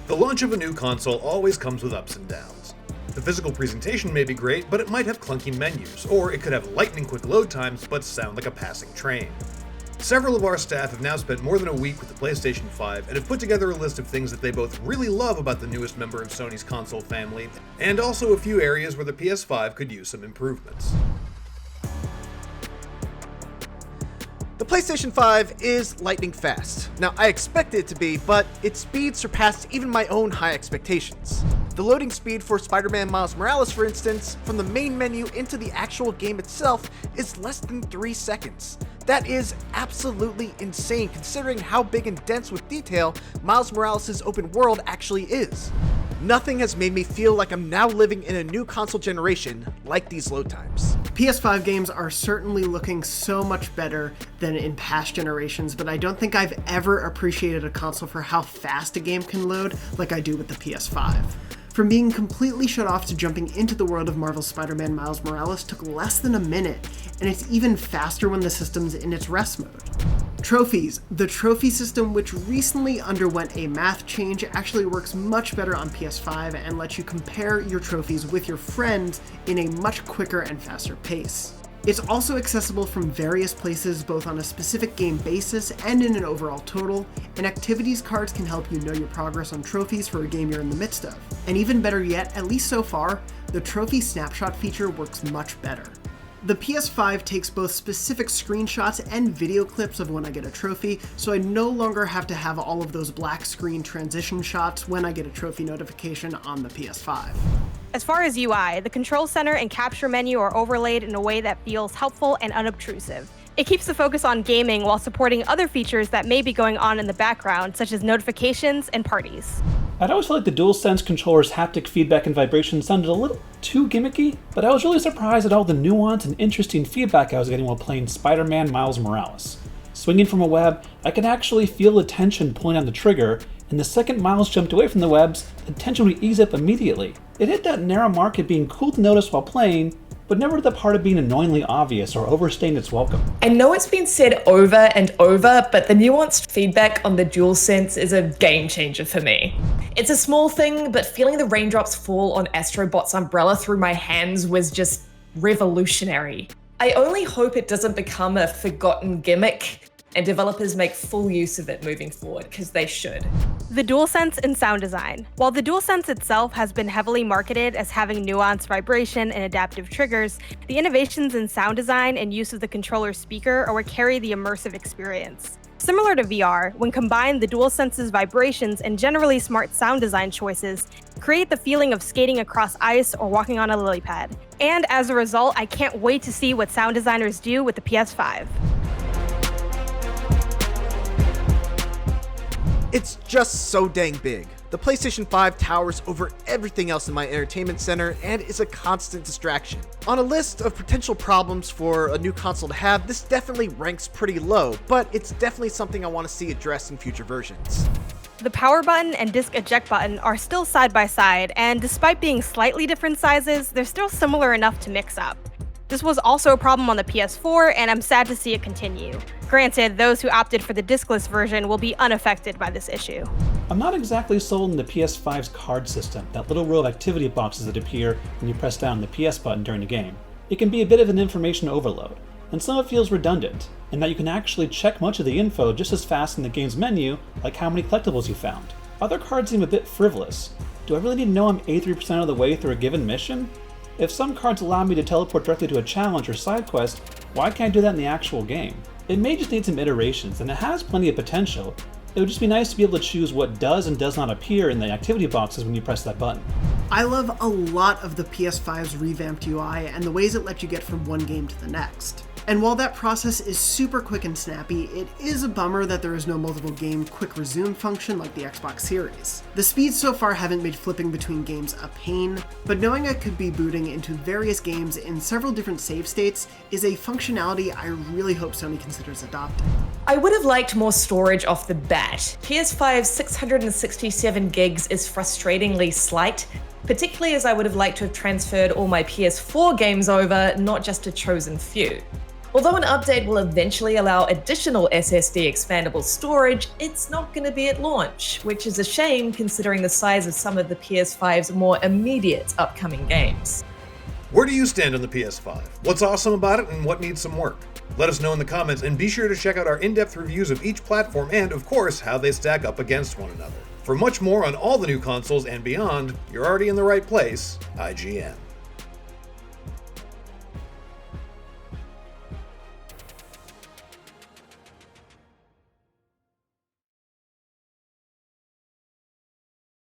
The launch of a new console always comes with ups and downs. The physical presentation may be great, but it might have clunky menus, or it could have lightning-quick load times but sound like a passing train. Several of our staff have now spent more than a week with the PlayStation 5 and have put together a list of things that they both really love about the newest member of Sony's console family, and also a few areas where the PS5 could use some improvements. The PlayStation 5 is lightning fast. Now, I expected it to be, but its speed surpassed even my own high expectations. The loading speed for Spider-Man Miles Morales, for instance, from the main menu into the actual game itself is less than 3 seconds. That is absolutely insane considering how big and dense with detail Miles Morales' open world actually is. Nothing has made me feel like I'm now living in a new console generation like these load times. PS5 games are certainly looking so much better than in past generations, but I don't think I've ever appreciated a console for how fast a game can load like I do with the PS5. From being completely shut off to jumping into the world of Marvel's Spider-Man Miles Morales took less than a minute, and it's even faster when the system's in its rest mode. Trophies. The trophy system, which recently underwent a math change, actually works much better on PS5 and lets you compare your trophies with your friends in a much quicker and faster pace. It's also accessible from various places, both on a specific game basis and in an overall total, and activities cards can help you know your progress on trophies for a game you're in the midst of. And even better yet, at least so far, the trophy snapshot feature works much better. The PS5 takes both specific screenshots and video clips of when I get a trophy, so I no longer have to have all of those black screen transition shots when I get a trophy notification on the PS5. As far as UI, the control center and capture menu are overlaid in a way that feels helpful and unobtrusive. It keeps the focus on gaming while supporting other features that may be going on in the background, such as notifications and parties. I'd always felt like the Dualsense controller's haptic feedback and vibration sounded a little too gimmicky, but I was really surprised at all the nuance and interesting feedback I was getting while playing Spider-Man Miles Morales. Swinging from a web, I could actually feel the tension pulling on the trigger, and the second Miles jumped away from the webs, the tension would ease up immediately. It hit that narrow mark of being cool to notice while playing, but never to the part of being annoyingly obvious or overstaying its welcome. I know it's been said over and over, but the nuanced feedback on the Dualsense is a game changer for me. It's a small thing, but feeling the raindrops fall on Astrobot's umbrella through my hands was just revolutionary. I only hope it doesn't become a forgotten gimmick and developers make full use of it moving forward, because they should. The DualSense and sound design. While the DualSense itself has been heavily marketed as having nuanced vibration and adaptive triggers, the innovations in sound design and use of the controller's speaker are what carry the immersive experience. Similar to VR, when combined, the DualSense's vibrations and generally smart sound design choices create the feeling of skating across ice or walking on a lily pad. And as a result, I can't wait to see what sound designers do with the PS5. It's just so dang big. The PlayStation 5 towers over everything else in my entertainment center and is a constant distraction. On a list of potential problems for a new console to have, this definitely ranks pretty low, but it's definitely something I want to see addressed in future versions. The power button and disc eject button are still side by side, and despite being slightly different sizes, they're still similar enough to mix up. This was also a problem on the PS4, and I'm sad to see it continue. Granted, those who opted for the discless version will be unaffected by this issue. I'm not exactly sold on the PS5's card system, that little row of activity boxes that appear when you press down the PS button during the game. It can be a bit of an information overload, and some of it feels redundant, in that you can actually check much of the info just as fast in the game's menu, like how many collectibles you found. Other cards seem a bit frivolous. Do I really need to know I'm 83% of the way through a given mission? If some cards allow me to teleport directly to a challenge or side quest, why can't I do that in the actual game? It may just need some iterations, and it has plenty of potential. It would just be nice to be able to choose what does and does not appear in the activity boxes when you press that button. I love a lot of the PS5's revamped UI and the ways it lets you get from one game to the next. And while that process is super quick and snappy, it is a bummer that there is no multiple game quick resume function like the Xbox Series. The speeds so far haven't made flipping between games a pain, but knowing I could be booting into various games in several different save states is a functionality I really hope Sony considers adopting. I would have liked more storage off the bat. PS5's 667 gigs is frustratingly slight, particularly as I would have liked to have transferred all my PS4 games over, not just a chosen few. Although an update will eventually allow additional SSD expandable storage, it's not going to be at launch, which is a shame considering the size of some of the PS5's more immediate upcoming games. Where do you stand on the PS5? What's awesome about it and what needs some work? Let us know in the comments, and be sure to check out our in-depth reviews of each platform and, of course, how they stack up against one another. For much more on all the new consoles and beyond, you're already in the right place, IGN.